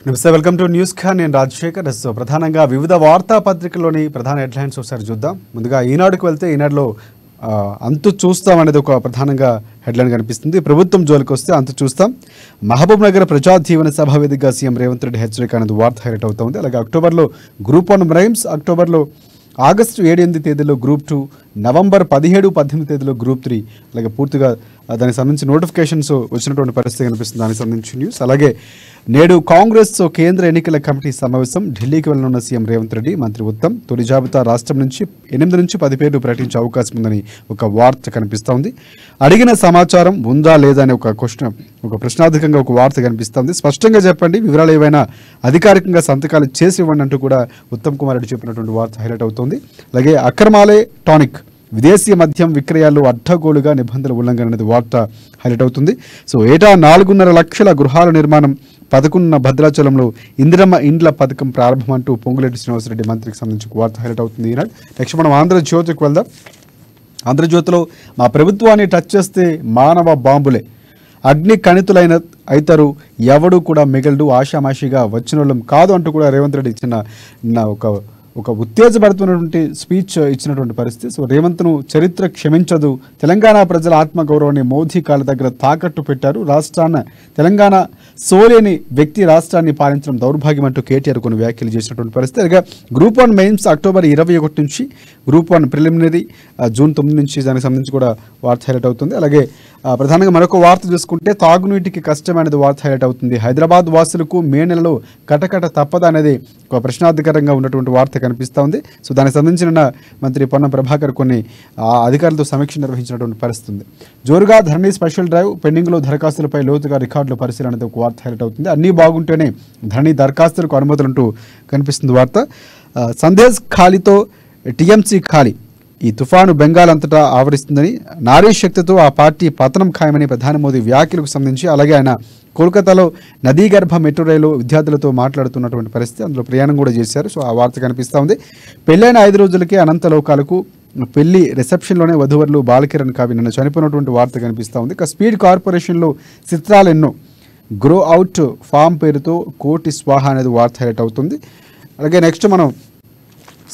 నమస్తే, welcome to news Khan. నేను రాజశేఖర్. ప్రధానంగా వివిధ వార్తాపత్రికల్లోని ప్రధాన హెడ్లైన్స్ ఒకసారి చూద్దాం. ముందుగా ఈనాడుకు వెళ్తే ఈనాడులో అంతు చూస్తాం అనేది ఒక ప్రధానంగా హెడ్లైన్ కనిపిస్తుంది. ప్రభుత్వం జోలికి వస్తే అంతు చూస్తాం. మహబూబ్ నగర్ ప్రజా జీవన సభ వేదికగా సీఎం రేవంత్ రెడ్డి హెచ్చరిక అనేది వార్త హైలైట్ అవుతుంది. అలాగే అక్టోబర్లో గ్రూప్ 1 రైమ్స్, అక్టోబర్లో ఆగస్టు 7-8 తేదీలో గ్రూప్ 2, నవంబర్ 17-18 తేదీలో గ్రూప్ 3, అలాగే పూర్తిగా దానికి సంబంధించి నోటిఫికేషన్స్ వచ్చినటువంటి పరిస్థితి కనిపిస్తుంది. దానికి సంబంధించి న్యూస్. అలాగే నేడు కాంగ్రెస్ కేంద్ర ఎన్నికల కమిటీ సమావేశం. ఢిల్లీకి వెళ్లనున్న సీఎం రేవంత్ రెడ్డి, మంత్రి ఉత్తమ్. తొలి జాబితా రాష్ట్రం నుంచి 8 నుంచి 10 పేర్లు ప్రకటించే అవకాశం ఉందని ఒక వార్త కనిపిస్తోంది. అడిగిన సమాచారం ఉందా లేదా అనే ఒక ప్రశ్నార్థకంగా ఒక వార్త కనిపిస్తోంది. స్పష్టంగా చెప్పండి, వివరాలు ఏవైనా అధికారికంగా సంతకాలు చేసి ఇవ్వండి అంటూ కూడా ఉత్తమ్ కుమార్ రెడ్డి చెప్పినటువంటి వార్త హైలైట్ అవుతుంది. అలాగే అక్రమాలే టానిక్, విదేశీ మద్యం విక్రయాలు అడ్డగోలుగా నిబంధనల ఉల్లంఘన అనేది వార్త హైలైట్ అవుతుంది. సో ఏటా 4.5 లక్షల గృహాల నిర్మాణం, 11 భద్రాచలంలో ఇందిరమ్మ ఇండ్ల పథకం ప్రారంభం అంటూ పొంగులేటి శ్రీనివాసరెడ్డి మంత్రికి సంబంధించి వార్త హైలైట్ అవుతుంది ఈనాడు. నెక్స్ట్ మనం ఆంధ్రజ్యోతికి వెళ్దాం. ఆంధ్రజ్యోతిలో మా ప్రభుత్వాన్ని టచ్ చేస్తే మానవ బాంబులే, అగ్ని కణితులైన అయితారు, ఎవడు కూడా మిగలడు, ఆషామాషిగా వచ్చిన వాళ్ళం కాదు అంటూ కూడా రేవంత్ రెడ్డి ఇచ్చిన ఒక ఉత్తేజపడుతున్నటువంటి స్పీచ్ ఇచ్చినటువంటి పరిస్థితి. సో రేవంత్ను చరిత్ర క్షమించదు, తెలంగాణ ప్రజల ఆత్మగౌరవాన్ని మోదీ కాళ్ళ దగ్గర తాకట్టు పెట్టారు, తెలంగాణ సోలేని వ్యక్తి రాష్ట్రాన్ని పాలించడం దౌర్భాగ్యం అంటూ కేటీఆర్ కొన్ని వ్యాఖ్యలు చేసినటువంటి పరిస్థితి. అలాగే గ్రూప్ 1 మెయిన్స్ అక్టోబర్ 21 నుంచి, గ్రూప్ 1 ప్రిలిమినరీ జూన్ 9 నుంచి, దానికి సంబంధించి కూడా వార్త హైలైట్ అవుతుంది. అలాగే ప్రధానంగా మరొక వార్త చూసుకుంటే తాగునీటికి కష్టమైనది వార్త హైలైట్ అవుతుంది. హైదరాబాద్ వాసులకు మే నెలలో కటకట తప్పదా అనేది ఒక ప్రశ్నార్థకరంగా ఉన్నటువంటి వార్త కనిపిస్తూ ఉంది. సో దానికి సంబంధించిన మంత్రి పొన్నం ప్రభాకర్ కొన్ని అధికారులతో సమీక్ష నిర్వహించినటువంటి పరిస్థితి ఉంది. జోరుగా ధరణి స్పెషల్ డ్రైవ్, పెండింగ్లో దరఖాస్తులపై లోతుగా రికార్డుల పరిశీలన అనేది ఒక వార్త హైలైట్ అవుతుంది. అన్నీ బాగుంటేనే ధరణి దరఖాస్తులకు అనుమతులంటూ కనిపిస్తుంది వార్త. సందేశ్ ఖాళీతో టీఎంసీ ఖాళీ, ఈ తుఫాను బెంగాల్ అంతటా ఆవరిస్తుందని, నారీ శక్తితో ఆ పార్టీ పతనం ఖాయమని ప్రధాని మోదీ వ్యాఖ్యలకు సంబంధించి, అలాగే ఆయన కోల్కతాలో నదీ గర్భ మెట్రో రైలు విద్యార్థులతో మాట్లాడుతున్నటువంటి పరిస్థితి, అందులో ప్రయాణం కూడా చేశారు. సో ఆ వార్త కనిపిస్తూ ఉంది. పెళ్ళైన 5 రోజులకే అనంత లోకాలకు, పెళ్లి రిసెప్షన్లోనే వధువరులు బాలకిరణ్ కావి నిన్న చనిపోయినటువంటి వార్త కనిపిస్తూ ఉంది. ఇక స్పీడ్ కార్పొరేషన్లో చిత్రాలు ఎన్నో, గ్రో అవుట్ ఫామ్ పేరుతో కోటి స్వాహ అనేది వార్త హైలైట్ అవుతుంది. అలాగే నెక్స్ట్ మనం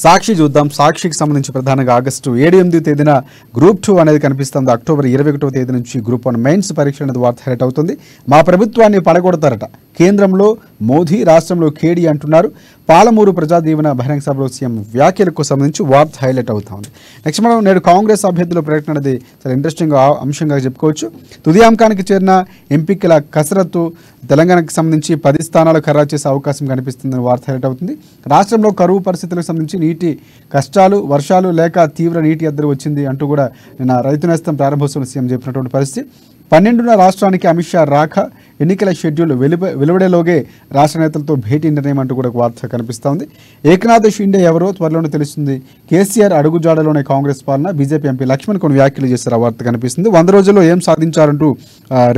సాక్షి చూద్దాం. సాక్షికి సంబంధించి ప్రధానంగా ఆగస్టు 7-8 తేదీన గ్రూప్ 2 అనేది కనిపిస్తుంది. అక్టోబర్ 21 తేదీ నుంచి గ్రూప్ 1 మెయిన్స్ పరీక్ష అనేది వార్త హైలైట్ అవుతుంది. మా ప్రభుత్వాన్ని పడగొడతారట, కేంద్రంలో మోదీ, రాష్ట్రంలో కేడీ అంటున్నారు. పాలమూరు ప్రజా దీవెన బహిరంగ సభలో సీఎం వ్యాఖ్యలకు సంబంధించి వార్త హైలైట్ అవుతా ఉంది. నెక్స్ట్ మనం నేడు కాంగ్రెస్ అభ్యర్థుల ప్రకటన అనేది చాలా ఇంట్రెస్టింగ్ అంశంగా చెప్పుకోవచ్చు. తుది అంకానికి చేరిన ఎంపికల కసరత్తు, తెలంగాణకు సంబంధించి 10 స్థానాలు ఖరారు చేసే అవకాశం కనిపిస్తుందని వార్త హైలైట్ అవుతుంది. రాష్ట్రంలో కరువు పరిస్థితులకు సంబంధించి నీటి కష్టాలు, వర్షాలు లేక తీవ్ర నీటి ఎద్దరు వచ్చింది అంటూ కూడా నిన్న రైతు నేస్తం ప్రారంభోత్సవం సీఎం చెప్పినటువంటి పరిస్థితి. 12న రాష్ట్రానికి అమిత్ షా రాక, ఎన్నికల షెడ్యూల్ వెలువడేలోగే రాష్ట్ర నేతలతో భేటీ నిర్ణయం అంటూ కూడా వార్త కనిపిస్తూ ఉంది. ఏకనాథ్ షిండే ఎవరో త్వరలోనే తెలుస్తుంది. కేసీఆర్ అడుగుజాడలోనే కాంగ్రెస్ పాలన, బీజేపీ ఎంపీ లక్ష్మణ్ కొన్ని వ్యాఖ్యలు చేశారు. ఆ వార్త కనిపిస్తుంది. 100 రోజుల్లో ఏం సాధించారంటూ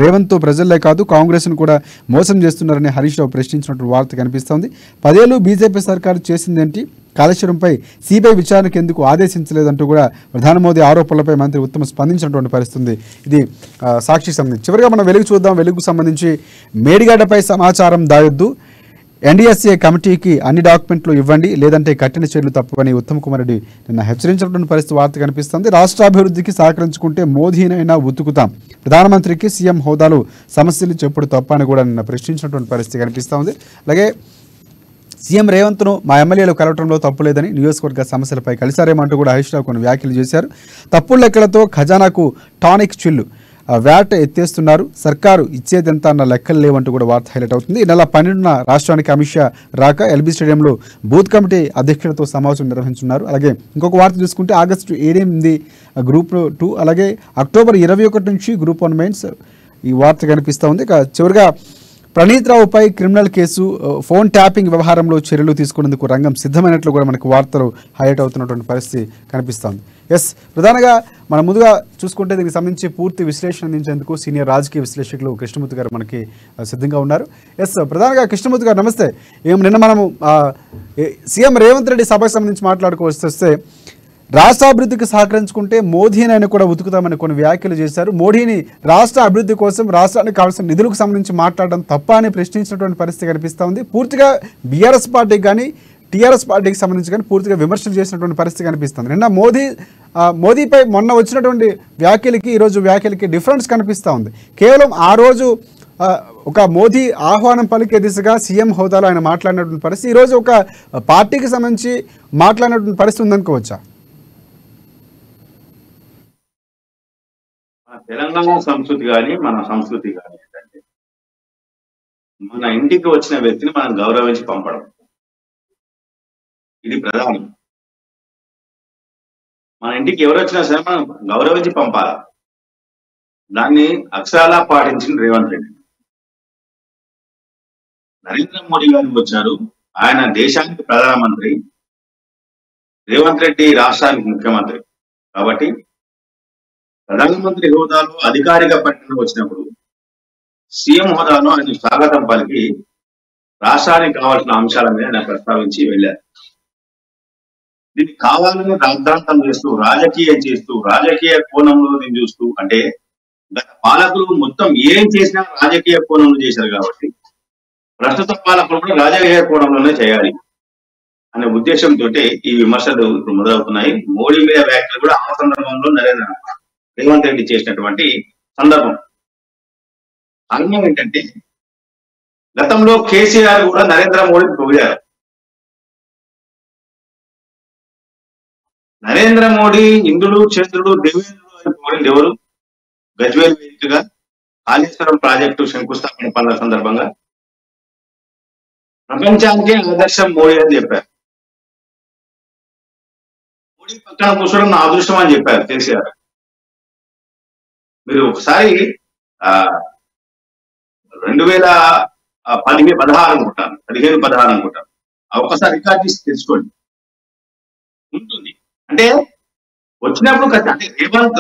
రేవంత్ ప్రజలే కాదు కాంగ్రెస్ను కూడా మోసం చేస్తున్నారని హరీష్ రావు ప్రశ్నించినట్టు వార్త కనిపిస్తోంది. 10 ఏళ్ళు బీజేపీ సర్కారు చేసిందేంటి, కాళేశ్వరంపై సిబిఐ విచారణకు ఎందుకు ఆదేశించలేదంటూ కూడా ప్రధాని మోదీ ఆరోపణలపై మంత్రి ఉత్తమ్ స్పందించినటువంటి పరిస్థితి. ఇది సాక్షికి సంబంధించి. చివరిగా మనం వెలుగు చూద్దాం. వెలుగుకు సంబంధించి మేడిగడ్డపై సమాచారం దాయొద్దు, ఎన్డీఎస్ఏ కమిటీకి అన్ని డాక్యుమెంట్లు ఇవ్వండి, లేదంటే కఠిన చర్యలు తప్పవని ఉత్తమ్ కుమార్ రెడ్డి నిన్న హెచ్చరించినటువంటి పరిస్థితి వార్త కనిపిస్తుంది. రాష్ట్రాభివృద్ధికి సహకరించుకుంటే మోదీనైనా ఉతుకుతాం, ప్రధానమంత్రికి సీఎం హోదాలో సమస్యలు చెప్పుడు తప్ప అని కూడా నిన్న ప్రశ్నించినటువంటి పరిస్థితి కనిపిస్తూ ఉంది. అలాగే సీఎం రేవంత్ను మా ఎమ్మెల్యేలు కలవటంలో తప్పు లేదని, నియోజకవర్గ సమస్యలపై కలిసారేమంటూ కూడా హరీష్ రావు కొన్ని వ్యాఖ్యలు చేశారు. తప్పుడు లెక్కలతో ఖజానాకు టానిక్ చిల్లు, వ్యాట్ ఎత్తేస్తున్నారు, సర్కారు ఇచ్చేదెంత అన్న లెక్కలు లేవంటూ కూడా వార్త హైలైట్ అవుతుంది. ఈ నెల 12న రాష్ట్రానికి అమిత్ షా రాక, ఎల్బీ స్టేడియంలో బూత్ కమిటీ అధ్యక్షులతో సమావేశం నిర్వహించున్నారు. అలాగే ఇంకొక వార్త చూసుకుంటే ఆగస్టు 7-8 గ్రూప్ 2, అలాగే అక్టోబర్ 21 నుంచి గ్రూప్ 1 మెయిన్స్ ఈ వార్త కనిపిస్తూ ఉంది. ఇక చివరిగా ప్రణీత్ రావుపై క్రిమినల్ కేసు, ఫోన్ ట్యాపింగ్ వ్యవహారంలో చర్యలు తీసుకునేందుకు రంగం సిద్ధమైనట్లు కూడా మనకు వార్తలు హైలైట్ అవుతున్నటువంటి పరిస్థితి కనిపిస్తోంది. ప్రధానంగా మనం ముందుగా చూసుకుంటే దీనికి సంబంధించి పూర్తి విశ్లేషణ అందించేందుకు సీనియర్ రాజకీయ విశ్లేషకులు కృష్ణమూర్తి గారు మనకి సిద్ధంగా ఉన్నారు. ప్రధానంగా కృష్ణమూర్తి గారు నమస్తే. నిన్న మనము సీఎం రేవంత్ రెడ్డి సభకు సంబంధించి మాట్లాడుకోవస్తే రాష్ట్ర అభివృద్ధికి సహకరించుకుంటే మోదీని ఆయన కూడా ఉతుకుతామని కొన్ని వ్యాఖ్యలు చేశారు. మోడీని రాష్ట్ర అభివృద్ధి కోసం రాష్ట్రానికి కావాల్సిన నిధులకు సంబంధించి మాట్లాడడం తప్ప అని ప్రశ్నించినటువంటి పరిస్థితి కనిపిస్తూ ఉంది. పూర్తిగా బీఆర్ఎస్ పార్టీకి కానీ టీఆర్ఎస్ పార్టీకి సంబంధించి కానీ పూర్తిగా విమర్శలు చేసినటువంటి పరిస్థితి కనిపిస్తుంది. నిన్న మోదీపై మొన్న వచ్చినటువంటి వ్యాఖ్యలకి ఈరోజు వ్యాఖ్యలకి డిఫరెన్స్ కనిపిస్తూ ఉంది. కేవలం ఆ రోజు ఒక మోదీ ఆహ్వానం పలికే దిశగా సీఎం హోదాలో ఆయన మాట్లాడినటువంటి పరిస్థితి ఈరోజు ఒక పార్టీకి సంబంధించి మాట్లాడినటువంటి పరిస్థితి ఉందనుకోవచ్చా? తెలంగాణ సంస్కృతి కానీ మన సంస్కృతి కానీ ఏంటంటే మన ఇంటికి వచ్చిన వ్యక్తిని మనం గౌరవించి పంపడం, ఇది ప్రధానం. మన ఇంటికి ఎవరు వచ్చినా సరే మనం గౌరవించి పంపాలి. దాన్ని అక్షరాలా పాటించిన రేవంత్ రెడ్డి. నరేంద్ర మోడీ గారు వచ్చారు, ఆయన దేశానికి ప్రధానమంత్రి, రేవంత్ రెడ్డి రాష్ట్రానికి ముఖ్యమంత్రి. కాబట్టి ప్రధానమంత్రి హోదాలో అధికారిక పర్యటన వచ్చినప్పుడు సీఎం హోదాలో ఆయన స్వాగతం పలికి రాష్ట్రానికి కావాల్సిన అంశాల మీద ఆయన ప్రస్తావించి వెళ్ళారు. దీన్ని కావాలని రాద్ధాంతం చేస్తూ రాజకీయ కోణంలో దీన్ని చూస్తూ, అంటే గత పాలకులు మొత్తం ఏం చేసినా రాజకీయ కోణంలో చేశారు కాబట్టి ప్రస్తుత పాలకులు కూడా రాజకీయ కోణంలోనే చేయాలి అనే ఉద్దేశంతో ఈ విమర్శలు ఇప్పుడు మొదలవుతున్నాయి. మోడీ మీద వ్యాఖ్యలు కూడా ఆ సందర్భంలో రేవంత్ రెడ్డి చేసినటువంటి సందర్భం. కారణం ఏంటంటే గతంలో కేసీఆర్ కూడా నరేంద్ర మోడీని పొగిడారు. నరేంద్ర మోడీ ఇంద్రుడు చంద్రుడు దేవేంద్రుడు అని పొగిడింది ఎవరు? గజ్వేల్ వేదికగా కాళేశ్వరం ప్రాజెక్టు శంకుస్థాపన పనుల సందర్భంగా ప్రపంచానికే ఆదర్శం మోడీ అని చెప్పారు. మోడీ పక్కన కూర్చోవడం నా అదృష్టం అని చెప్పారు కేసీఆర్. మీరు ఒకసారి 2016 అనుకుంటాను, 15-16 అనుకుంటాను, ఒకసారి రికార్డ్ చేసి తెలుసుకోండి ఉంటుంది. అంటే వచ్చినప్పుడు అంటే రేవంత్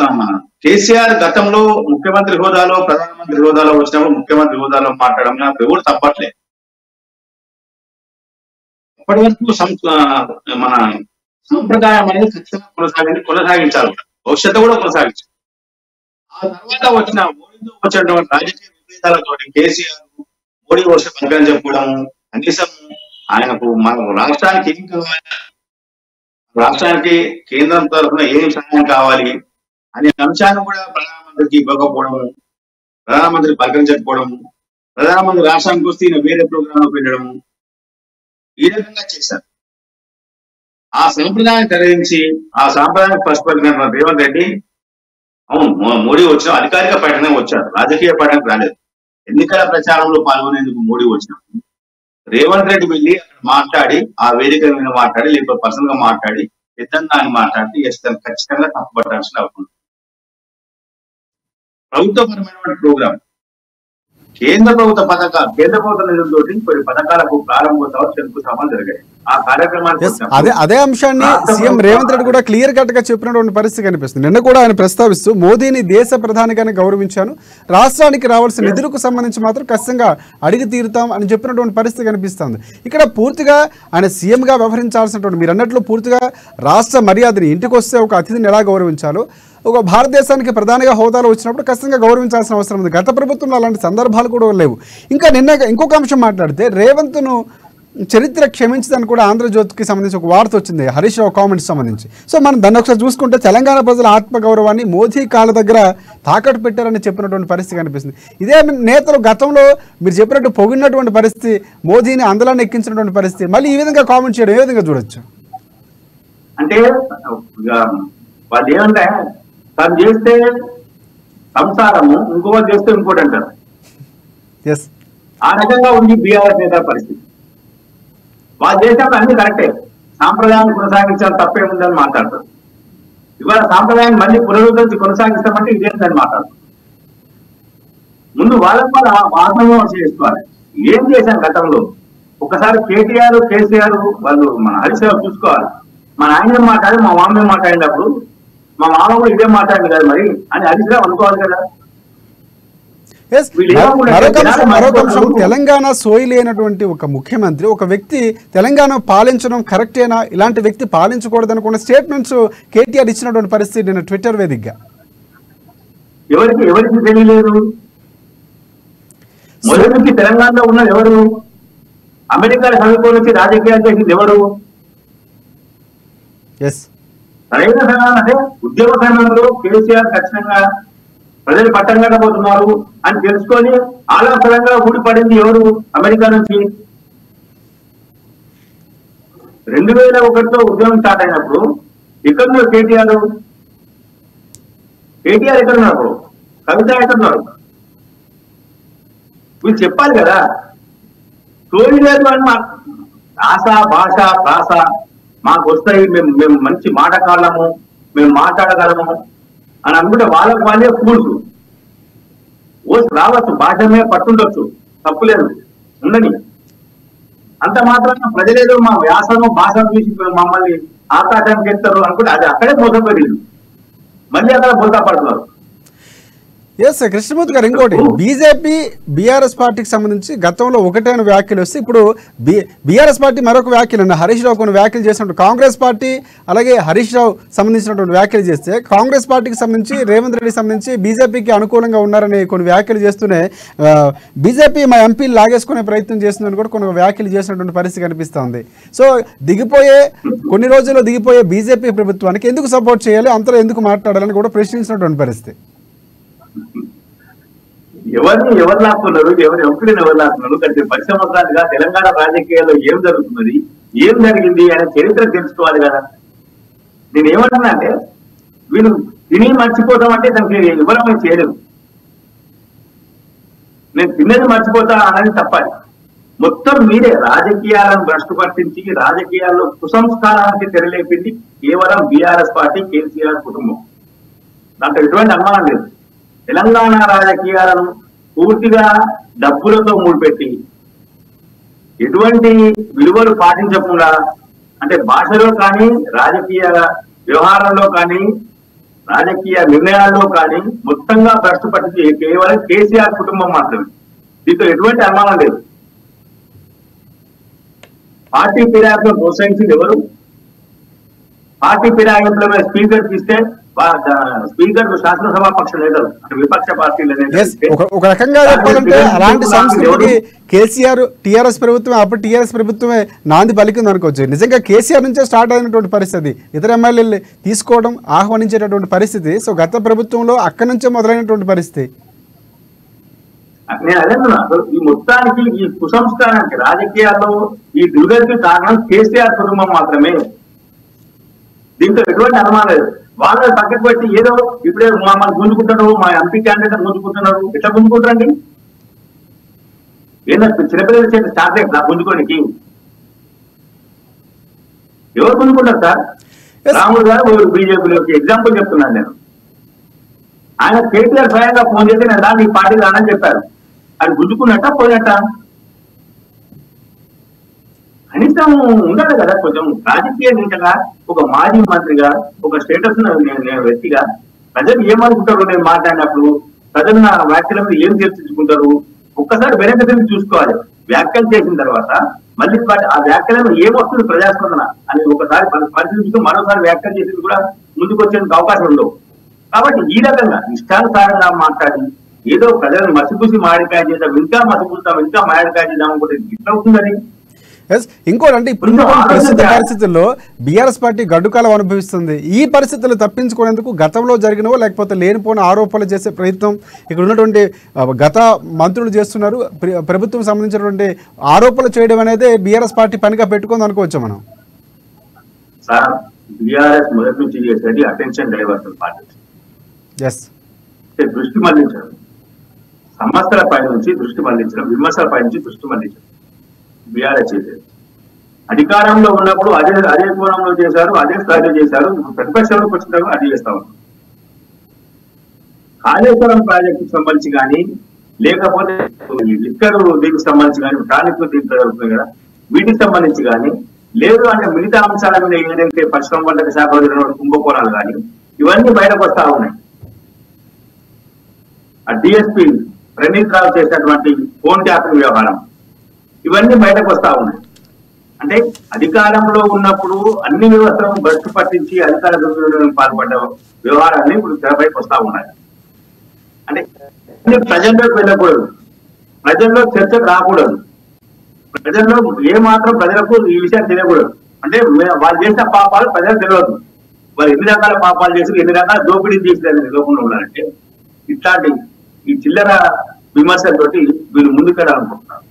కేసీఆర్ గతంలో ముఖ్యమంత్రి హోదాలో ప్రధానమంత్రి హోదాలో వచ్చినప్పుడు ముఖ్యమంత్రి హోదాలో మాట్లాడడం నాకు ఎవరు తప్పట్లేదు. అప్పటి వరకు మన సంప్రదాయం అనేది ఖచ్చితంగా కొనసాగించాలి, భవిష్యత్తు కూడా కొనసాగించాలి. ఆ తర్వాత మోడీతో వచ్చినటువంటి రాజకీయ విభేదాలతో కేసీఆర్ మోడీ వర్ష పథకం చెప్పుకోవడం, కనీసం ఆయనకు మన రాష్ట్రానికి ఏం కావాలి, రాష్ట్రానికి కేంద్రం తరఫున ఏం సహాయం కావాలి అనే అంశాన్ని కూడా ప్రధానమంత్రికి ఇవ్వకపోవడం, ప్రధానమంత్రి పథకం చెప్పుకోవడం, ప్రధానమంత్రి రాష్ట్రానికి వస్తే ఈయన వేరే ప్రోగ్రాంలో పెట్టడం, ఈ రకంగా చేశారు. ఆ సంప్రదాయం కలిగించి ఆ సాంప్రదాయానికి పట్టుబడిన రేవంత్ రెడ్డి అవును మోడీ వచ్చిన అధికారిక పర్యటన వచ్చారు, రాజకీయ పర్యటన రాలేదు. ఎన్నికల ప్రచారంలో పాల్గొనేందుకు మోడీ వచ్చినప్పుడు రేవంత్ రెడ్డి వెళ్ళి అక్కడ మాట్లాడి ఆ వేదిక మీద మాట్లాడి లేకపోతే పర్సనల్ గా మాట్లాడి పెద్దంగా అని మాట్లాడితే ఖచ్చితంగా తప్పుపట్టాల్సిన అవసరం. ప్రభుత్వపరమైనటువంటి ప్రోగ్రాం కేంద్ర ప్రభుత్వ నిధులతో కొన్ని పథకాలకు ప్రారంభోత్సవాలు శంకుస్థాపన జరిగాయి. ఆ కార్యక్రమాన్ని అదే అంశాన్ని సీఎం రేవంత్ రెడ్డి కూడా క్లియర్ కట్ గా చెప్పినటువంటి పరిస్థితి కనిపిస్తుంది. నిన్న కూడా ఆయన ప్రస్తావిస్తూ మోదీని దేశ ప్రధానిగానే గౌరవించాను, రాష్ట్రానికి రావాల్సిన నిధులకు సంబంధించి మాత్రం ఖచ్చితంగా అడిగి తీరుతాం అని చెప్పినటువంటి పరిస్థితి కనిపిస్తుంది. ఇక్కడ పూర్తిగా ఆయన సీఎంగా వ్యవహరించాల్సినటువంటి మీరు అన్నట్లు పూర్తిగా రాష్ట్ర మర్యాదని ఇంటికి వస్తే ఒక అతిథిని ఎలా గౌరవించాలో ఒక భారతదేశానికి ప్రధానిగా హోదాలో వచ్చినప్పుడు ఖచ్చితంగా గౌరవించాల్సిన అవసరం ఉంది. గత ప్రభుత్వంలో అలాంటి సందర్భాలు కూడా లేవు. ఇంకా నిన్న ఇంకొక అంశం మాట్లాడితే రేవంత్ను చరిత్ర క్షమించదని కూడా ఆంధ్రజ్యోతికి సంబంధించి ఒక వార్త వచ్చింది హరీష్ రావు కామెంట్స్ సంబంధించి. సో మనం దాన్ని ఒకసారి చూసుకుంటే తెలంగాణ ప్రజల ఆత్మగౌరవాన్ని మోదీ కాళ్ళ దగ్గర తాకట్టు పెట్టారని చెప్పినటువంటి పరిస్థితి కనిపిస్తుంది. ఇదే నేతలు గతంలో మీరు చెప్పినట్టు పొగిడినటువంటి పరిస్థితి, మోదీని అందలాన్ని ఎక్కించినటువంటి పరిస్థితి మళ్ళీ ఈ విధంగా కామెంట్ చేయడం ఏ విధంగా చూడొచ్చు? అంటే వాళ్ళు ఏమంటే తను చేస్తే సంసారము, ఇంకోటి చేస్తే ఇంకోటి అంటారు. ఆ రకంగా ఉంది బీఆర్ఎస్ నేత పరిస్థితి. వాళ్ళు చేసినప్పుడు అన్ని కరెక్టే, సాంప్రదాయాన్ని కొనసాగించాలి తప్పే ఉందని మాట్లాడతారు. ఇవాళ సాంప్రదాయాన్ని మళ్ళీ పునరుద్ధరించి కొనసాగిస్తామంటే ఇదేంటని మాట్లాడతారు. ముందు వాళ్ళకు వాళ్ళు ఆత్మవిమర్శ చేసుకోవాలి. ఏం చేశాం గతంలో? ఒకసారి కేసీఆర్ వాళ్ళు మన హరీష్ రావు చూసుకోవాలి. మా నాయన మాట్లాడి మా మామయ్య మాట్లాడినప్పుడు మా మామ కూడా ఇదే మాట్లాడింది కదా మరి అని హరీష్ రావు అనుకోవాలి కదా. Yes. మరొక అంశం తెలంగాణ సోయి అయినటువంటి ఒక ముఖ్యమంత్రి ఒక వ్యక్తి తెలంగాణ పాలించడం కరెక్టేనా, ఇలాంటి వ్యక్తి పాలించకూడదు అనుకున్న స్టేట్మెంట్స్ కేటీఆర్ ఇచ్చినటువంటి పరిస్థితి నేను ట్విట్టర్ వేదికగా ఎవరికి తెలియలేదు. మొదటి నుంచి తెలంగాణలో ఉన్నది ఎవరు? అమెరికా సమీపం నుంచి రాజకీయాలు చేసింది ఎవరు? సరైన సమయం అంటే ఉద్యమ సమయంలో కేసీఆర్ ఖచ్చితంగా ప్రజలు పట్టం కట్టబోతున్నారు అని తెలుసుకొని ఆలోచనగా ఊడిపడింది ఎవరు? అమెరికా నుంచి. 2001లో ఉద్యమం స్టార్ట్ అయినప్పుడు ఎక్కడున్నారు కేటీఆర్? ఎక్కడున్నారు? కవిత ఎక్కడున్నారు? వీళ్ళు చెప్పాలి కదా. తోడి లేదు అని మా ఆశ భాష ప్రాస మాకు వస్తాయి, మేము మంచి మాటకాళ్ళము, మేము మాట్లాడగలము అని అనుకుంటే వాళ్ళకు వాళ్ళే ఫూల్స్. రావచ్చు, భాష మీద పట్టుండొచ్చు, తప్పులేదు, ఉండని. అంత మాత్రం ప్రజలేదో మా వ్యాసము భాషను చూసి మమ్మల్ని ఆకాశానికి ఎత్తారు అనుకుంటే అది అక్కడే మోసపోయింది, మళ్ళీ అక్కడ బోల్తా పడుతున్నారు. ఎస్ కృష్ణమూర్తి గారు, ఇంకోటి బీజేపీ బీఆర్ఎస్ పార్టీకి సంబంధించి గతంలో ఒకటైన వ్యాఖ్యలు వస్తే ఇప్పుడు బీఆర్ఎస్ పార్టీ మరొక వ్యాఖ్యలు ఉన్నాయి. హరీష్ రావు కొన్ని వ్యాఖ్యలు చేసినట్టు కాంగ్రెస్ పార్టీ అలాగే హరీష్ రావు సంబంధించినటువంటి వ్యాఖ్యలు చేస్తే కాంగ్రెస్ పార్టీకి సంబంధించి రేవంత్ రెడ్డి సంబంధించి బీజేపీకి అనుకూలంగా ఉన్నారని కొన్ని వ్యాఖ్యలు చేస్తూనే బీజేపీ మా ఎంపీలు లాగేసుకునే ప్రయత్నం చేస్తుందని కూడా కొన్ని వ్యాఖ్యలు చేసినటువంటి పరిస్థితి కనిపిస్తోంది. సో కొన్ని రోజుల్లో దిగిపోయే బీజేపీ ప్రభుత్వానికి ఎందుకు సపోర్ట్ చేయాలి, అంతలో ఎందుకు మాట్లాడాలని కూడా ప్రశ్నించినటువంటి పరిస్థితి. ఎవరు లాక్కున్నారు, ఎంపీలను ఎవరు లాక్కున్నారు? గత 10 సంవత్సరాలుగా తెలంగాణ రాజకీయాల్లో ఏం జరుగుతున్నది, ఏం జరిగింది అనే చరిత్ర తెలుసుకోవాలి కదా. నేను ఏమంటున్నా అంటే వీళ్ళు తిని మర్చిపోతాం అంటే దానికి ఎవరమని చేయలేము. నేను తిన్నది మర్చిపోతా అనేది తప్పాలి. మొత్తం మీరే రాజకీయాలను భ్రష్టు పట్టించి రాజకీయాల్లో కుసంస్కారానికి తెరలేపింది కేవలం బీఆర్ఎస్ పార్టీ, కేసీఆర్ కుటుంబం. దాంట్లో ఎటువంటి అనుమానం లేదు. తెలంగాణ రాజకీయాలను పూర్తిగా డబ్బులతో ముడిపెట్టి ఎటువంటి విలువలు పాటించకుండా, అంటే భాషలో కానీ రాజకీయ వ్యవహారంలో కానీ రాజకీయ నిర్ణయాల్లో కానీ మొత్తంగా భ్రష్టు పట్టించి కేవలం కేసీఆర్ కుటుంబం మాత్రమే. దీంతో ఎటువంటి అనుమానం లేదు. పార్టీ ఫిర్యాదులను ప్రోత్సహించింది ఎవరు? పార్టీ ఫిర్యాదుల మీద స్పీకర్ తీస్తే స్పీకర్ శాసనసభా పక్ష నేతలు అంటే విపక్ష పార్టీలు. ఒక రకంగా చెప్పాలంటే అలాంటి సంస్కృతికి కేసీఆర్ టీఆర్ఎస్ ప్రభుత్వం అప్పుడు టీఆర్ఎస్ ప్రభుత్వమే నాంది పలికింది అనుకోవచ్చు. నిజంగా కేసీఆర్ నుంచే స్టార్ట్ అయినటువంటి పరిస్థితి, ఇతర ఎమ్మెల్యేలు తీసుకోవడం ఆహ్వానించేటటువంటి పరిస్థితి. సో గత ప్రభుత్వంలో అక్కడి నుంచే మొదలైనటువంటి పరిస్థితి. నేను అదే ఈ మొత్తానికి ఈ కుసంస్కారానికి రాజకీయాల్లో ఈ దుర్గతికి కారణం కేసీఆర్ కుటుంబం మాత్రమే. దీంతో ఎటువంటి అనుమానం లేదు. వాళ్ళని పక్కకు పెట్టి ఏదో ఇప్పుడే మమ్మల్ని గుంజుకుంటున్నారు, మా ఎంపీ క్యాండిడేట్ గుంజుకుంటున్నారు. ఎట్లా గుంజుకుంటారండి? ఏదో చిన్నపిల్లలు చేసి స్టార్ట్ అయ్యి గుంజుకోనికి ఎవరు గుంజుకుంటారు సార్? రాముడు గారు బీజేపీలోకి ఎగ్జాంపుల్ చెప్తున్నాను నేను. ఆయన కేటీఆర్ స్వయంగా ఫోన్ చేసి నేను దాన్ని ఈ పార్టీ రానని చెప్పారు. అది గుంజుకున్నట్ట పోయినట్ట? కనీసం ఉండాలి కదా కొంచెం రాజకీయ నేతగా, ఒక మాజీ మంత్రిగా, ఒక స్టేటస్ వ్యక్తిగా ప్రజలు ఏమనుకుంటారు నేను మాట్లాడినప్పుడు, ప్రజలు నా వ్యాఖ్యల మీద ఏం చర్చించుకుంటారు ఒక్కసారి వెనక తిరిగి చూసుకోవాలి. వ్యాఖ్యలు చేసిన తర్వాత మళ్ళీ ఆ వ్యాఖ్యలను ఏమొస్తుంది ప్రజాస్పందన అని ఒకసారి పరిశీలించుతూ మరోసారి వ్యాఖ్యలు చేసింది కూడా ముందుకు వచ్చేందుకు అవకాశం ఉండవు. కాబట్టి ఈ రకంగా ఇష్టానుసారంగా మాట్లాడి ఏదో ప్రజలను మసిపూసి మామిడికాయ చేద్దాం, ఇంకా మసిపూస్తాం, ఇంకా మామిడికాయ చేద్దాం అనుకుంటే ఇట్లా అవుతుందని. ఇంకోటి అంటే ఇప్పుడు ప్రస్తుత పరిస్థితుల్లో బీఆర్ఎస్ పార్టీ గడ్డుకాలం అనుభవిస్తుంది. ఈ పరిస్థితులు తప్పించుకునేందుకు గతంలో జరిగినవో లేకపోతే లేనిపోయిన ఆరోపణలు చేసే ప్రయత్నం ఇక్కడ ఉన్నటువంటి గత మంత్రులు చేస్తున్నారు. ప్రభుత్వం సంబంధించినటువంటి ఆరోపణలు చేయడం అనేది బీఆర్ఎస్ పార్టీ పనిగా పెట్టుకుంది అనుకోవచ్చు మనం. సార్ బీఆర్ఎస్ మొదటి నుంచి చేసేది అటెన్షన్ డైవర్షన్ పాలిటిక్స్. దృష్టి మళ్లించడం, సమస్యల పై నుంచి దృష్టి మళ్లించడం, విమర్శల పై నుంచి దృష్టి మళ్లించడం బీఆర్ఎస్ చేసేది. అధికారంలో ఉన్నప్పుడు అదే కోణంలో చేశారు, అదే స్థాయిలో చేశారు. ప్రతిపక్షంలోకి వచ్చినప్పుడు అది చేస్తా ఉన్నారు. కాళేశ్వరం ప్రాజెక్టుకు సంబంధించి కానీ లేకపోతే లిక్కర్ దీనికి సంబంధించి కానీ టానిక్ దీనికి జరుగుతుంది కదా, వీటికి సంబంధించి కానీ లేదు అంటే మిగతా అంశాల మీద ఏదైతే పశుసంవర్ధక శాఖ కుంభకోణాలు కానీ ఇవన్నీ బయటకు వస్తా ఉన్నాయి. ఆ డిఎస్పీ ప్రణీత్ రావు చేసినటువంటి ఫోన్ ట్యాపింగ్ వ్యవహారం, ఇవన్నీ బయటకు వస్తా ఉన్నాయి. అంటే అధికారంలో ఉన్నప్పుడు అన్ని వ్యవస్థలను భ్రష్టు పట్టించి అధికార దుర్వినియోగం పాల్పడ్డ వ్యవహారాన్ని ఇప్పుడు తెరపైకి వస్తా ఉన్నాయి. అంటే ప్రజల్లోకి వెళ్ళకూడదు, ప్రజల్లో చర్చకు రాకూడదు, ప్రజల్లో ఏ మాత్రం ప్రజలకు ఈ విషయం తెలియకూడదు. అంటే వాళ్ళు చేసిన పాపాలు ప్రజలకు తెలియదు, వాళ్ళు ఎన్ని రకాల పాపాలు చేసి ఎన్ని రకాల దోపిడీ చేసి తెలియకుండా ఉన్నారంటే ఇట్లాంటి ఈ చిల్లర విమర్శలతోటి వీళ్ళు ముందుకెళ్ళాలనుకుంటున్నారు.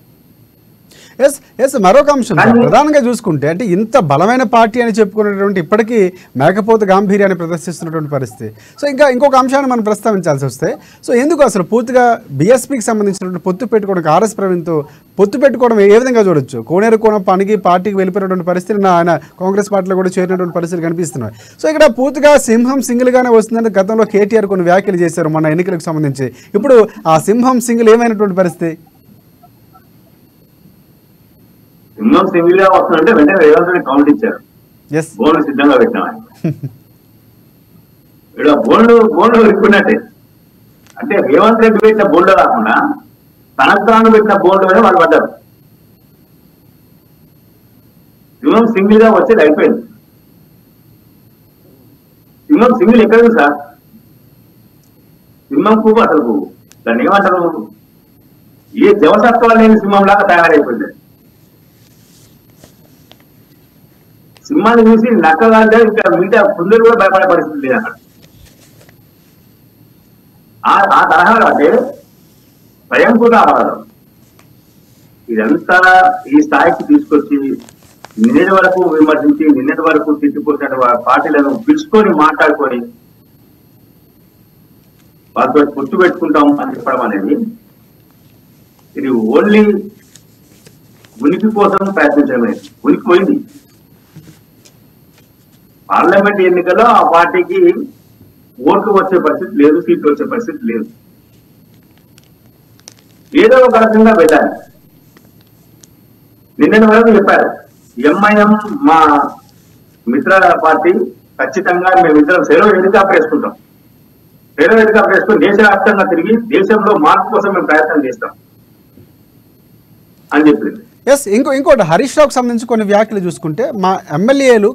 ఎస్ మరొక అంశం ప్రధానంగా చూసుకుంటే, అంటే ఇంత బలమైన పార్టీ అని చెప్పుకునేటువంటి ఇప్పటికీ మేకపోత గాంభీర్యాన్ని ప్రదర్శిస్తున్నటువంటి పరిస్థితి. సో ఇంకొక అంశాన్ని మనం ప్రస్తావించాల్సి వస్తే, సో ఎందుకు అసలు పూర్తిగా బీఎస్పీకి సంబంధించినటువంటి పొత్తు పెట్టుకోవడం, ఆర్ఎస్ ప్రవీణ్తో పొత్తు పెట్టుకోవడం ఏ విధంగా చూడొచ్చు? కోనేరు కోన పనికి పార్టీకి వెళ్ళిపోయినటువంటి పరిస్థితి, ఆయన కాంగ్రెస్ పార్టీలో కూడా చేరినటువంటి పరిస్థితులు కనిపిస్తున్నాయి. సో ఇక్కడ పూర్తిగా సింహం సింగిల్గానే వస్తుందని గతంలో కేటీఆర్ కొన్ని వ్యాఖ్యలు చేశారు మన ఎన్నికలకు సంబంధించి. ఇప్పుడు ఆ సింహం సింగిల్ ఏమైనటువంటి పరిస్థితి? సింహం సింగిల్ గా వస్తుందంటే వెంటనే రేవంత్ రెడ్డి కౌంట్ ఇచ్చారు, బోన్లు సిద్ధంగా పెట్టినామని. ఇక్కడ బోన్లు ఎక్కున్నట్టే. అంటే రేవంత్ రెడ్డి పెట్టిన బోన్లు కాకుండా తనకు తాను పెట్టిన బోన్లునే వాళ్ళు పడ్డారు. సింహం సింగిల్ గా వచ్చేది అయిపోయింది. సింహం సింగిల్ ఎక్కడ సార్? సింహం పువ్వు అసలు పువ్వు దాన్ని ఏమంటారు, ఏ జవసత్వాలు లేని సింహం లాగా తయారైపోయింది. సింహాన్ని చూసి నక్కగా ఇంకా మిగతా కుందరు కూడా భయపడే పరిస్థితి లేదు అక్కడ. ఆ తరహాలో అంటే స్వయంకృత అపరాధం ఇదంతా ఈ స్థాయికి తీసుకొచ్చి నిన్నటి వరకు విమర్శించి నిన్నటి వరకు తిట్టిపోతున్న పార్టీలను పిలుచుకొని మాట్లాడుకొని వాళ్ళతో పొత్తు పెట్టుకుంటాం అని చెప్పడం అనేది ఇది ఓన్లీ ఉనికి కోసం ప్రయత్నించడమే. ఉనికి పోయింది. పార్లమెంట్ ఎన్నికల్లో ఆ పార్టీకి ఓట్లు వచ్చే పరిస్థితి లేదు, సీట్లు వచ్చే పరిస్థితి లేదు. ఏదో ఒక రకంగా వెళ్ళాలి. నిన్న వరకు చెప్పారు, ఎంఐఎం మా మిత్ర పార్టీ ఖచ్చితంగా మేమిద్దరం సెలవు హెలికాప్టర్ వేసుకుంటాం, సెలవు హెలికాప్టర్ వేసుకుని దేశవ్యాప్తంగా తిరిగి దేశంలో మార్పు కోసం మేము ప్రయత్నం చేస్తాం అని చెప్పింది. ఎస్ ఇంకోటి హరీష్ రావుకి సంబంధించి కొన్ని వ్యాఖ్యలు చూసుకుంటే, మా ఎమ్మెల్యేలు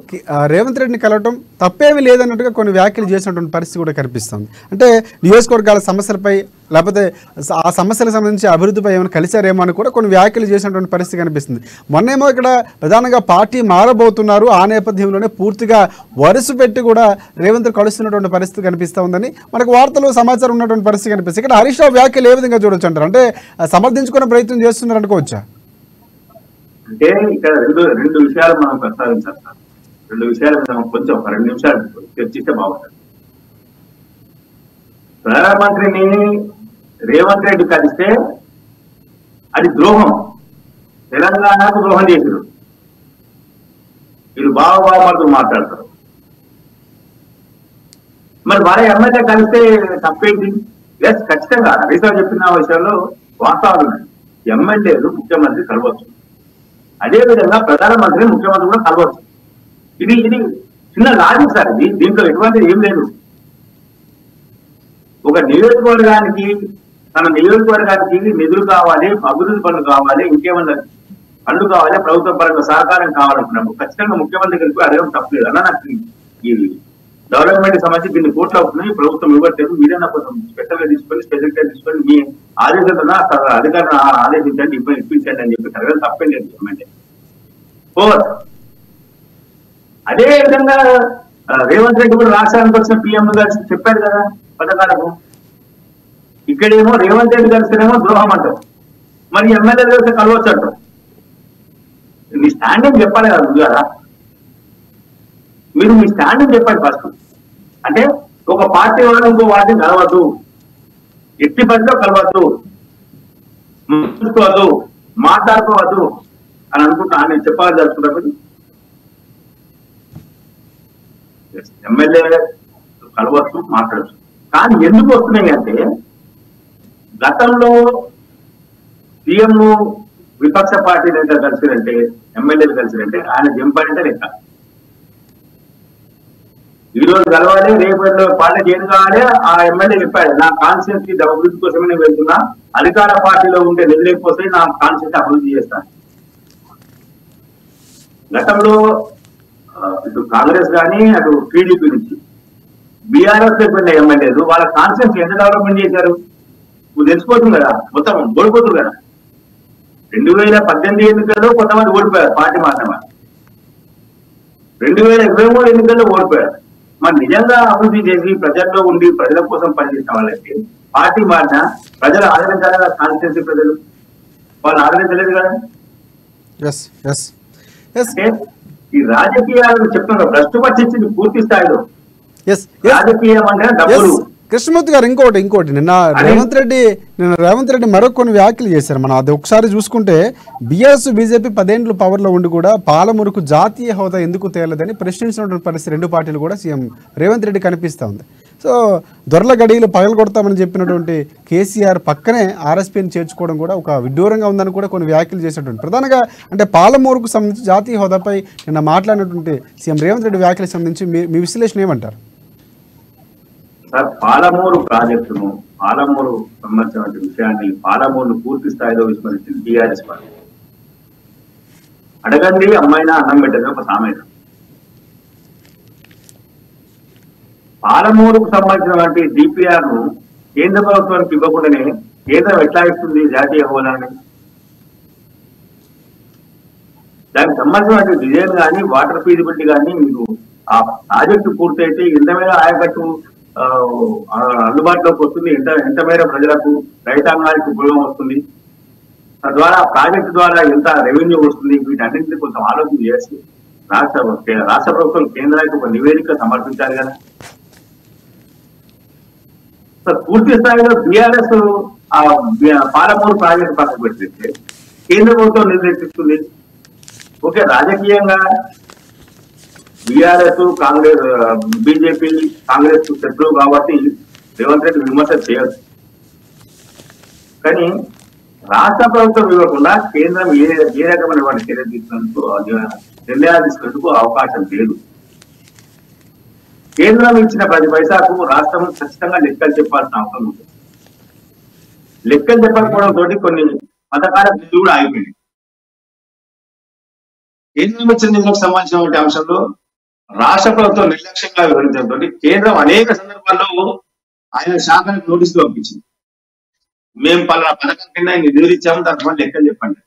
రేవంత్ రెడ్డిని కలవటం తప్పేమీ లేదన్నట్టుగా కొన్ని వ్యాఖ్యలు చేసినటువంటి పరిస్థితి కూడా కనిపిస్తుంది. అంటే నియోజకవర్గాల సమస్యలపై లేకపోతే ఆ సమస్యలకు సంబంధించి అభివృద్ధిపై ఏమైనా కలిసారేమో అని కూడా కొన్ని వ్యాఖ్యలు చేసినటువంటి పరిస్థితి కనిపిస్తుంది. మొన్నేమో ఇక్కడ ప్రధానంగా పార్టీ మారబోతున్నారు, ఆ నేపథ్యంలోనే పూర్తిగా వరుస పెట్టి కూడా రేవంత్ కలుస్తున్నటువంటి పరిస్థితి కనిపిస్తూ ఉందని మనకు వార్తలు సమాచారం ఉన్నటువంటి పరిస్థితి కనిపిస్తుంది. ఇక్కడ హరీష్ రావు వ్యాఖ్యలు ఏ విధంగా చూడొచ్చు అంటారు? అంటే సమర్థించుకునే ప్రయత్నం చేస్తున్నారు అనుకోవచ్చా? అంటే ఇక్కడ రెండు విషయాలు మనం ప్రస్తావించాలి సార్. రెండు విషయాలు మనం కొంచెం ఒక 2 నిమిషాలు చర్చిస్తే బాగుంటుంది. ప్రధానమంత్రిని రేవంత్ రెడ్డి కలిస్తే అది ద్రోహం, తెలంగాణకు ద్రోహం చేశారు. వీళ్ళు బావబావమరుదులు మాట్లాడతారు. మరి వారి ఎమ్మెల్యే కలిస్తే తప్పేంటి? ఎస్, ఖచ్చితంగా హరీష్ చెప్పిన విషయాల్లో వాస్తవాలు ఉన్నాయి. ఎమ్మెల్యేలు ముఖ్యమంత్రి కలవచ్చు, అదేవిధంగా ప్రధానమంత్రిని ముఖ్యమంత్రి కూడా కలవచ్చు. ఇది చిన్న లాజిక్ సార్. దీంట్లో ఎటువంటి ఏం లేదు. ఒక నియోజకవర్గానికి తన నియోజకవర్గానికి నిధులు కావాలి, అభివృద్ధి పనులు కావాలి, ఇంకేమన్నా పనులు కావాలి, ప్రభుత్వ పరంగా సహకారం కావాలనుకున్నప్పుడు ఖచ్చితంగా ముఖ్యమంత్రి కలిపి అడగడం తప్పలేదు. అన్న నాకు ఈ డెవలప్మెంట్ సంబంధించి దీన్ని కోట్లు అవుతున్నాయి, ప్రభుత్వం ఇవ్వట్లేదు, మీరైనా కొంచెం స్పెషల్ గా తీసుకొని స్పెషల్ కేర్ తీసుకొని మీ ఆదేశంతో అధికారులను ఆదేశించండి, ఇప్పించండి అని చెప్పి అడగడం తప్పేం లేదు గవర్నమెంట్. అదే విధంగా రేవంత్ రెడ్డి కూడా రాష్ట్రానికి వచ్చిన పిఎం కలిసి చెప్పారు కదా పథకాలకు. ఇక్కడేమో రేవంత్ రెడ్డి కలిస్తేనేమో ద్రోహం అంటారు, మరి ఎమ్మెల్యేలు కలిసి కలవచ్చు అంటారు. మీ స్టాండింగ్ చెప్పాలి కదా ముందు కదా. మీరు మీ స్టాండింగ్ చెప్పండి ఫస్ట్. అంటే ఒక పార్టీ వాళ్ళు ఇంకో పార్టీని కలవద్దు, ఎట్టి పరిధిలో కలవద్దు, చూసుకోవద్దు, మాట్లాడుకోవద్దు అని అనుకుంటా నేను చెప్పాలని తెలుసుకున్నప్పుడు ఎమ్మెల్యే కలవచ్చు, మాట్లాడచ్చు. కానీ ఎందుకు వస్తున్నాయి అంటే గతంలో సీఎం విపక్ష పార్టీ నేత కలిసినంటే, ఎమ్మెల్యేలు కలిసినంటే ఆయన జంపాడంటే లెక్క. ఈ రోజు కలవాలి, రేపు పార్టీకి ఏం కావాలి. ఆ ఎమ్మెల్యే చెప్పాడు, నా కాన్స్టిట్యూన్సీ అభివృద్ధి కోసమే నేను వెళ్తున్నా, అధికార పార్టీలో ఉంటే నిధులేకపోతే నా కాన్స్టిట్యూన్సీ అభివృద్ధి చేస్తాను. గతంలో ఇటు కాంగ్రెస్ కానీ అటు టీడీపీ నుంచి బీఆర్ఎస్ వెళ్ళిన ఎమ్మెల్యేలు వాళ్ళ కాన్స్టిట్యూన్సీ ఎంత డెవలప్మెంట్ చేశారు నువ్వు తెలిసిపోతుంది కదా, మొత్తం ఓడిపోతుంది కదా. 2018 ఎన్నికల్లో కొంతమంది ఓడిపోయారు, పార్టీ మాత్రమే. 2023 ఎన్నికల్లో ఓడిపోయారు. మరి నిజంగా అభివృద్ధి చేసి ప్రజల్లో ఉండి ప్రజల కోసం పనిచేసిన వాళ్ళకి పార్టీ మారిన ప్రజలు ఆదరించాలి కదా. కాన్స్టిట్యూన్సీ ప్రజలు వాళ్ళు ఆదరించలేదు కదా. అంటే ఈ రాజకీయాలను చెప్తున్నారు, భ్రష్టు పట్టించింది పూర్తి స్థాయిలో. రాజకీయం అంటే డబ్బులు. కృష్ణమూర్తి గారు ఇంకోటి నిన్న రేవంత్ రెడ్డి మరొక కొన్ని వ్యాఖ్యలు చేశారు. మనం అది ఒకసారి చూసుకుంటే బీఆర్ఎస్ బీజేపీ 10 ఏళ్ళు పవర్లో ఉండి కూడా పాలమూరుకు జాతీయ హోదా ఎందుకు తేలదని ప్రశ్నించినటువంటి పరిస్థితి రెండు పార్టీలు కూడా సీఎం రేవంత్ రెడ్డి కనిపిస్తూ ఉంది. సో దొరల గడియలు పగలగొడతామని చెప్పినటువంటి కేసీఆర్ పక్కనే ఆర్ఎస్పీని చేర్చుకోవడం కూడా ఒక విడ్డూరంగా ఉందని కూడా కొన్ని వ్యాఖ్యలు చేసినటువంటి ప్రధానంగా అంటే పాలమూరుకు సంబంధించి జాతీయ హోదాపై నిన్న మాట్లాడినటువంటి సీఎం రేవంత్ రెడ్డి వ్యాఖ్యలకు సంబంధించి మీ విశ్లేషణ ఏమంటారు? సార్, పాలమూరు ప్రాజెక్టును, పాలమూరు సంబంధించిన విషయాన్ని, పాలమూరును పూర్తి స్థాయిలో విస్మరించింది టీఆర్ఎస్ పార్టీ. అడగండి అమ్మాయినా అన్నం పెట్టదు ఒక సామెత. పాలమూరుకు సంబంధించినటువంటి డిపిఆర్ ను కేంద్ర ప్రభుత్వానికి ఇవ్వకుండానే కేంద్రం ఎట్లా ఇస్తుంది జాతీయ హోదాని? దానికి సంబంధించినటువంటి డిజైన్ కానీ వాటర్ ఫీజిబిలిటీ కానీ మీరు ఆ ప్రాజెక్టు పూర్తయితే ఎంత మేర ఆయకట్టు అందుబాటులోకి వస్తుంది, ఎంత మేర ప్రజలకు రైతాంగానికి ఉపయోగం వస్తుంది, తద్వారా ప్రాజెక్టు ద్వారా ఎంత రెవెన్యూ వస్తుంది, వీటన్నింటినీ కొంచెం ఆలోచన చేసి రాష్ట్ర ప్రభుత్వం కేంద్రానికి ఒక నివేదిక సమర్పించాలి కదా. పూర్తి స్థాయిలో బీఆర్ఎస్ పాలమూరు ప్రాజెక్టు పక్కన పెట్టిస్తే కేంద్ర ప్రభుత్వం నిర్దేశిస్తుంది. ఓకే, రాజకీయంగా బీఆర్ఎస్ కాంగ్రెస్ బీజేపీ కాంగ్రెస్ శత్రువు కాబట్టి రేవంత్ రెడ్డి విమర్శ చేయదు. కానీ రాష్ట్ర ప్రభుత్వం ఇవ్వకుండా కేంద్రం ఏ రకమైన చర్య తీసుకున్నందుకు నిర్ణయాలు తీసుకునేందుకు అవకాశం లేదు. కేంద్రం ఇచ్చిన 10 పైసాకు రాష్ట్రం ఖచ్చితంగా లెక్కలు చెప్పాల్సిన అవసరం ఉంటుంది. లెక్కలు చెప్పకపోవడంతో కొన్ని పథకాల నిధులు కూడా ఆగిపోయింది. కేంద్రం ఇచ్చిన నిధులకు సంబంధించిన అంశంలో రాష్ట్ర ప్రభుత్వం నిర్లక్ష్యంగా వివరించడంతో కేంద్రం అనేక సందర్భాల్లో ఆయన శాఖలకు నోటీసులు పంపించింది. మేము పలానా పథకం కింద నిధులు ఇచ్చాము, దాని లెక్కలు చెప్పండి.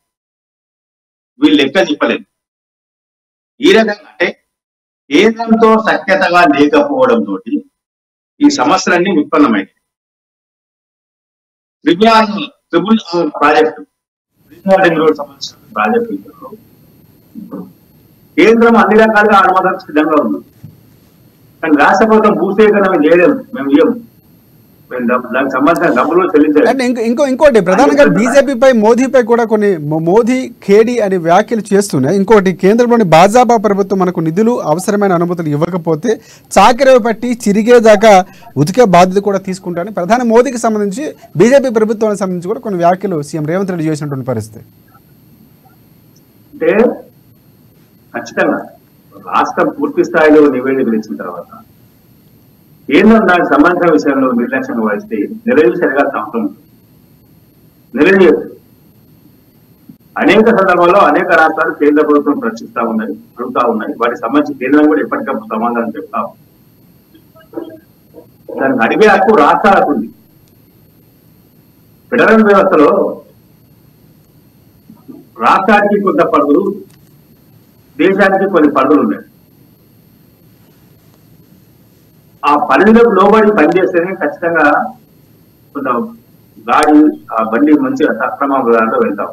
వీళ్ళు లెక్కలు చెప్పలేదు. ఈ రకంగా అంటే కేంద్రంతో సఖ్యతగా లేకపోవడంతో ఈ సమస్యలన్నీ ఉత్పన్నమైంది. ట్రిపుల్ ప్రాజెక్టు సంబంధించిన ప్రాజెక్టు విషయంలో కేంద్రం అన్ని రకాలుగా అనుమతికి సిద్ధంగా ఉంది. కానీ రాష్ట్ర ప్రభుత్వం భూసేకరణ చేయలేము, మేము ఇయ్యము, దానికి సంబంధించిన డబ్బులు చెల్లించాలి. ఇంకోటి ప్రధానంగా బీజేపీపై మోదీపై కూడా కొన్ని మోదీ ఖేడి అని వ్యాఖ్యలు చేస్తున్నాయి. ఇంకోటి కేంద్రంలోని భాజపా ప్రభుత్వం మనకు నిధులు అవసరమైన అనుమతులు ఇవ్వకపోతే చాకరేవు పట్టి చిరిగేదాకా ఉతికే బాధ్యత కూడా తీసుకుంటారని ప్రధాని మోదీకి సంబంధించి బీజేపీ ప్రభుత్వానికి సంబంధించి కూడా కొన్ని వ్యాఖ్యలు సీఎం రేవంత్ రెడ్డి చేసినటువంటి పరిస్థితి. అంటే ఖచ్చితంగా రాష్ట్రం పూర్తి స్థాయిలో నివేదికలు ఇచ్చిన తర్వాత కేంద్రం దానికి సంబంధించిన విషయంలో నిర్లక్ష్యంగా వహిస్తే నిర్ణయం జరగాల్సిన అవసరం ఉంటుంది. నిర్ణయం అనేక సందర్భాల్లో అనేక రాష్ట్రాలు కేంద్ర ప్రభుత్వం ప్రశ్నిస్తా ఉన్నాయి, అడుగుతా ఉన్నాయి. వాటికి సంబంధించి కేంద్రం కూడా ఎప్పటికప్పుడు సమాధానం చెప్తా ఉంది. దానికి అడిగే హక్కు రాష్ట్రాలకు ఉంది. ఫెడరల్ వ్యవస్థలో రాష్ట్రానికి కొంత పరిధులు, దేశానికి కొన్ని పరిధులు ఉన్నాయి. ఆ పరిధిలోకి లోబడి పనిచేస్తేనే ఖచ్చితంగా కొంత గాడి ఆ బండి మంచి సక్రమంలో వెళ్తాం.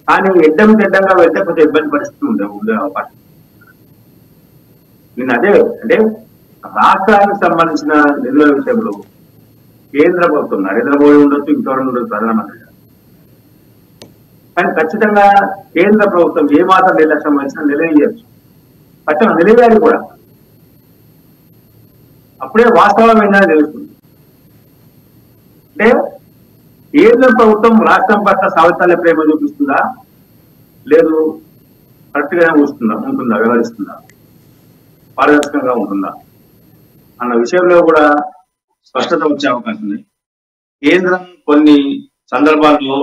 కానీ ఎడ్డంగా వెళ్తే కొంచెం ఇబ్బంది పరిస్థితి ఉండే అవకాశం. నేను అదే అంటే రాష్ట్రానికి సంబంధించిన నిధుల విషయంలో కేంద్ర ప్రభుత్వం నరేంద్ర మోడీ ఉండొచ్చు, ఇంకెవరు ఉండొచ్చు ప్రధానమంత్రి, కానీ ఖచ్చితంగా కేంద్ర ప్రభుత్వం ఏ మాత్రం నిర్లక్ష్యం వహించినా నిలవేయచ్చు. ఖచ్చితంగా నిలవేయాలి కూడా. అప్పుడే వాస్తవం ఏంటని తెలుస్తుంది. అంటే కేంద్ర ప్రభుత్వం రాష్ట్రం పట్ల సావిత్రాల ప్రేమ చూపిస్తుందా, లేదు కరెక్ట్ గానే ఉంటుందా, వ్యవహరిస్తుందా? పారదర్శకంగా ఉంటుందా అన్న విషయంలో కూడా స్పష్టత వచ్చే అవకాశం ఉంది. కేంద్రం కొన్ని సందర్భాల్లో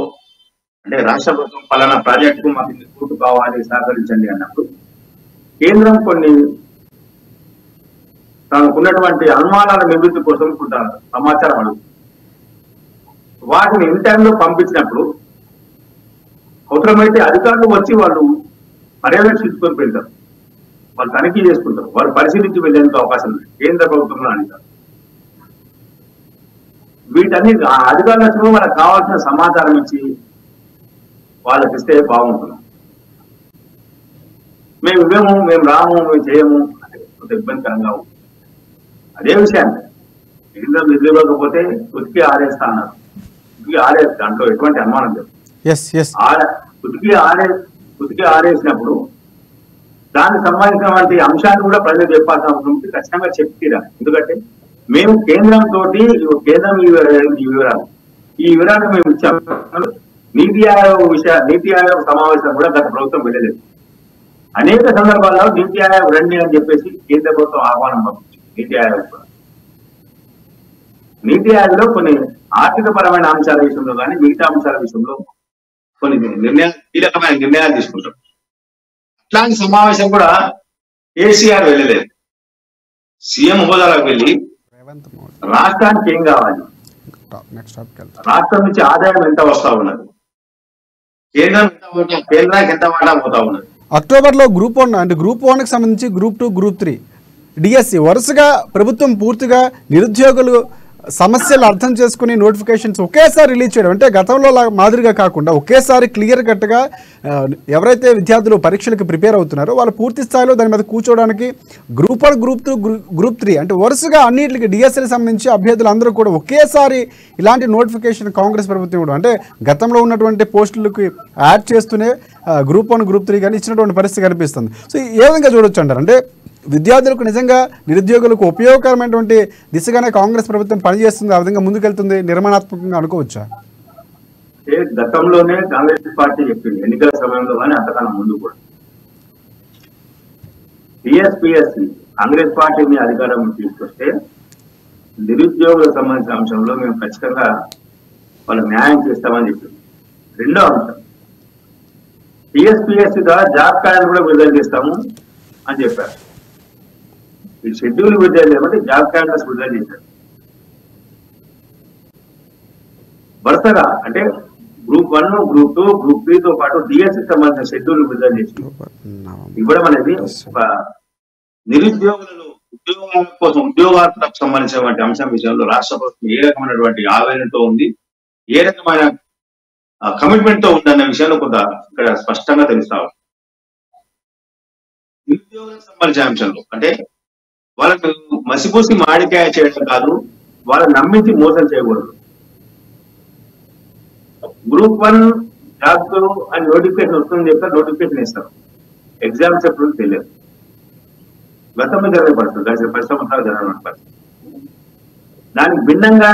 అంటే రాష్ట్ర ప్రభుత్వం పలానా ప్రాజెక్టుకు మాకు ఇంత కోర్టు కావాలి సహకరించండి అన్నప్పుడు కేంద్రం కొన్ని తనకున్నటువంటి అనుమానాల నివృత్తి కోసం కొంత సమాచారం అడుగుతుంది. వాటిని ఇన్ టైంలో పంపించినప్పుడు అవసరమైతే అధికారులు వచ్చి వాళ్ళు పర్యవేక్షించుకొని వెళ్తారు, వాళ్ళు తనిఖీ చేసుకుంటారు, వాళ్ళు పరిశీలించి వెళ్ళేందుకు అవకాశం ఉంది కేంద్ర ప్రభుత్వంలో అధికారులు. వీటన్ని అధికారులు వచ్చిన వాళ్ళకి కావాల్సిన సమాచారం ఇచ్చి వాళ్ళకి ఇస్తే బాగుంటుంది. మేము ఇవ్వము, మేము రాము, మేము చేయము అంటే కొంత ఇబ్బందికరంగా ఉంటుంది. అదే విషయాన్ని కేంద్రం నిధులు ఇవ్వకపోతే ఉతికి ఆరేస్తా అన్నారు. ఉతికి ఆరేసి దాంట్లో ఎటువంటి అనుమానం లేదు. ఉతికి ఆరేసినప్పుడు దానికి సంబంధించినటువంటి అంశాన్ని కూడా ప్రజలు చెప్పాల్సిన అవసరం ఉంది. ఖచ్చితంగా చెప్తీరా. ఎందుకంటే మేము కేంద్రంతో కేంద్రం ఈ వివరాలు మేము ఇచ్చాము. నీతి ఆయోగ్ సమావేశం కూడా గత ప్రభుత్వం వెళ్ళలేదు. అనేక సందర్భాల్లో నీతి ఆయోగ్ రండి అని చెప్పేసి కేంద్ర ప్రభుత్వం ఆహ్వానం పంపించింది. నీతి ఆయోగ్ లో కొన్ని ఆర్థిక పరమైన అంశాల విషయంలో కానీ మిగతా అంశాల విషయంలో కొన్ని కీలకమైన నిర్ణయాలు తీసుకుంటాం. అట్లాంటి సమావేశం కూడా కేసీఆర్ వెళ్ళలేదు. సీఎం హోదాలకు వెళ్ళి రాష్ట్రానికి ఏం కావాలి, రాష్ట్రం నుంచి ఆదాయం ఎంత వస్తా ఉన్నది, కేంద్రానికి ఎంత వాటా పోతా ఉన్నది. అక్టోబర్లో గ్రూప్ 1 అంటే గ్రూప్ 1కి సంబంధించి గ్రూప్ 2, గ్రూప్ 3 డిఎస్సి వరుసగా ప్రభుత్వం పూర్తిగా నిరుద్యోగులు సమస్యలు అర్థం చేసుకుని నోటిఫికేషన్స్ ఒకేసారి రిలీజ్ చేయడం, అంటే గతంలో మాదిరిగా కాకుండా ఒకేసారి క్లియర్ కట్గా ఎవరైతే విద్యార్థులు పరీక్షలకు ప్రిపేర్ అవుతున్నారో వాళ్ళు పూర్తి స్థాయిలో దాని మీద కూర్చోవడానికి గ్రూప్ 1, గ్రూప్ 2, గ్రూప్ 3 అంటే వరుసగా అన్నింటికి డిఎస్సికి సంబంధించి అభ్యర్థులు అందరూ కూడా ఒకేసారి ఇలాంటి నోటిఫికేషన్ కాంగ్రెస్ ప్రభుత్వం ఇవ్వడం, అంటే గతంలో ఉన్నటువంటి పోస్టులకు యాడ్ చేస్తూనే గ్రూప్ 1, గ్రూప్ 3 కానీ ఇచ్చినటువంటి పరిస్థితి కనిపిస్తుంది. సో ఏ విధంగా చూడొచ్చు అంటారు? అంటే విద్యార్థులకు నిజంగా నిరుద్యోగులకు ఉపయోగకరమైనటువంటి దిశగానే కాంగ్రెస్ ప్రభుత్వం పనిచేస్తుంది, ఆ విధంగా ముందుకెళ్తుంది, నిర్మాణాత్మకంగా అనుకోవచ్చా? గతంలోనే కాంగ్రెస్ పార్టీ చెప్పింది ఎన్నికల సమయంలో కానీ అంతకన్నా ముందు కూడా టీఎస్పీఎస్సీ కాంగ్రెస్ పార్టీని అధికారం తీసుకొస్తే నిరుద్యోగులకు సంబంధించిన అంశంలో మేము ఖచ్చితంగా వాళ్ళకి న్యాయం చేస్తామని చెప్పింది. రెండో అంశం టీఎస్పీఎస్సీ ద్వారా జాబ్ కార్డు కూడా విడుదల చేస్తాము అని చెప్పారు. ఈ షెడ్యూల్ విడుదల చేయమంటే జాబ్ క్యాలెండర్స్ విడుదల చేశారు. వరుసగా అంటే గ్రూప్ 1, గ్రూప్ 2, గ్రూప్ 3తో పాటు డిఎస్సికి సంబంధించిన షెడ్యూల్ విడుదల చేసి ఇవ్వడం అనేది ఒక నిరుద్యోగులను ఉద్యోగాల కోసం ఉద్యోగాలకు సంబంధించినటువంటి అంశం విషయంలో రాష్ట్ర ప్రభుత్వం ఏ రకమైనటువంటి ఆవేదనతో ఉంది, ఏ రకమైన కమిట్మెంట్ తో ఉందన్న విషయంలో కొంత ఇక్కడ స్పష్టంగా తెలుస్తా ఉంది. నిరుద్యోగులకు సంబంధించిన అంశంలో అంటే వాళ్ళకు మసిపూసి మాడికాయ చేయడం కాదు, వాళ్ళని నమ్మించి మోసం చేయకూడదు. గ్రూప్ 1 జాబ్ అని నోటిఫికేషన్ వస్తుందని చెప్తారు, నోటిఫికేషన్ ఇస్తారు, ఎగ్జామ్స్ ఎప్పుడు తెలియదు. గతంలో జరిగే పరిస్థితి, గత 10 సంవత్సరాలు జరిగిన పరిస్థితి. దానికి భిన్నంగా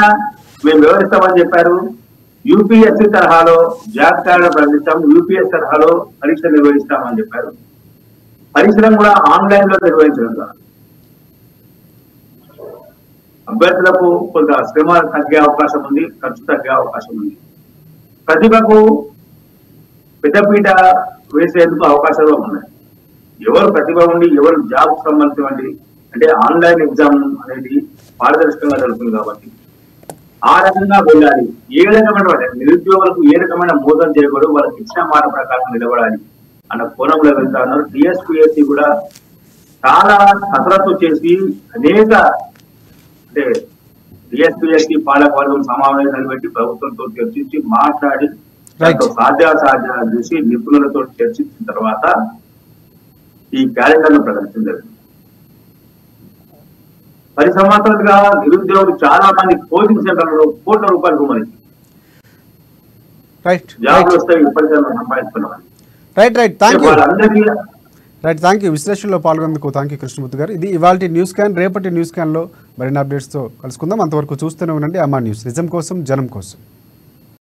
మేము వివరిస్తామని చెప్పారు. యూపీఎస్సీ తరహాలో జాబ్ కార్డు ప్రకటిస్తాం, యూపీఎస్ తరహాలో పరీక్ష నిర్వహిస్తామని చెప్పారు. పరీక్షలను కూడా ఆన్లైన్ లో నిర్వహించడం ద్వారా అభ్యర్థులకు కొంత శ్రమ తగ్గే అవకాశం ఉంది, ఖర్చు తగ్గే అవకాశం ఉంది. ప్రతిభకు పెద్దపీట వేసేందుకు అవకాశాలు ఉన్నాయి. ఎవరు ప్రతిభ ఉండి ఎవరు జాబ్ సంబంధించినటువంటి అంటే ఆన్లైన్ ఎగ్జామ్ అనేది పారదర్శకంగా జరుగుతుంది కాబట్టి ఆ రకంగా వెళ్ళాలి. ఏ రకమైన నిరుద్యోగులకు ఏ రకమైన మోసం చేయకూడదు, వాళ్ళకి ఇచ్చిన మాట ప్రకారం నిలబడాలి అన్న కోణంలో వెళ్తా ఉన్నారు. టీఎస్పీఎస్సీ కూడా చాలా కసరత్తు చేసి అనేక అంటే టీఎస్పీఎస్సీ పాలకవర్గం సమావేశాలు పెట్టి ప్రభుత్వంతో చర్చించి మాట్లాడి సాధ్యాసాధ్యాలు చూసి నిపుణులతో చర్చించిన తర్వాత ఈ క్యాలెండర్ ను ప్రకటించడం జరిగింది. 10 సంవత్సరాలుగా నిరుద్యోగులు చాలా మంది కోచింగ్ సెంటర్లలో కోట్ల రూపాయలు గుమ్మని జాబ్లు వస్తాయి, ఇప్పటికే సంపాదించుకున్నాం. Thank you. విశ్లేషణలో పాల్గొనేందుకు థ్యాంక్ యూ కృష్ణమూర్తి గారు. ఇది ఇవాల్టి న్యూస్ క్యాన్. రేపటి న్యూస్ క్యాన్లో మరిన్ని అప్డేట్స్తో కలుసుకుందాం. అంతవరకు చూస్తూనే ఉండండి అమ్మా న్యూస్, నిజం కోసం జనం కోసం.